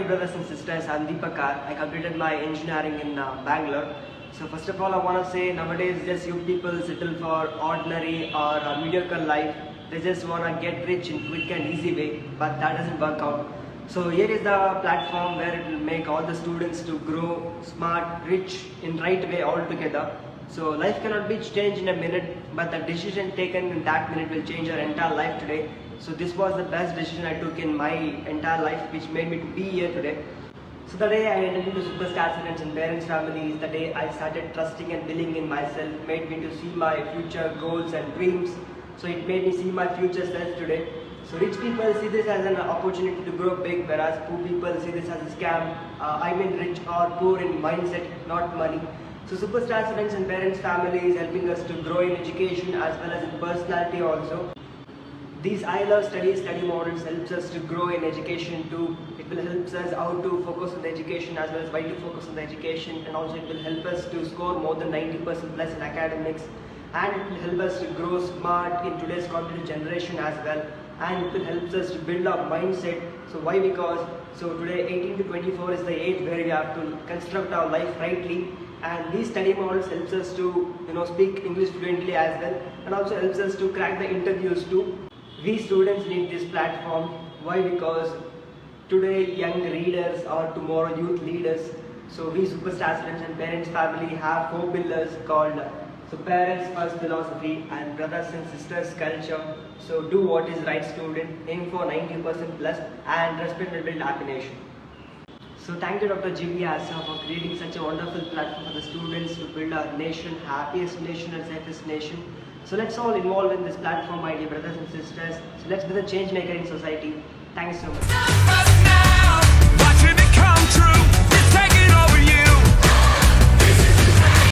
brothers and sisters, I'm Deepakar. I completed my engineering in Bangalore. So first of all, I want to say nowadays just you people settle for ordinary or mediocre life. They just want to get rich in quick and easy way, but that doesn't work out. So here is the platform where it will make all the students to grow smart, rich in right way altogether. So life cannot be changed in a minute, but the decision taken in that minute will change your entire life today. So this was the best decision I took in my entire life, which made me to be here today. So the day I entered into Superstar Students and Parents Families, the day I started trusting and believing in myself, made me to see my future goals and dreams. So it made me see my future self today. So rich people see this as an opportunity to grow big, whereas poor people see this as a scam. I mean rich or poor in mindset, not money. So Superstar Students and Parents Families helping us to grow in education as well as in personality also. These I Love study models helps us to grow in education too. It will help us how to focus on the education as well as why to focus on the education, and also it will help us to score more than 90% plus in academics, and it will help us to grow smart in today's competitive generation as well, and it will help us to build our mindset. So why? Because so today 18 to 24 is the age where we have to construct our life rightly, and these study models helps us to speak English fluently as well, and also helps us to crack the interviews too. We students need this platform. Why? Because today young readers are tomorrow youth leaders. So we Superstar Students and Parents Family have 4 pillars called parents first philosophy and brothers and sisters culture. So do what is right student, aim for 90% plus, and respect and build happy nation. So thank you Dr. G.B. Asa for creating such a wonderful platform for the students to build our nation, happiest nation and safest nation. So let's all involve in this platform, my dear brothers and sisters. So let's be the change maker in society. Thanks so much.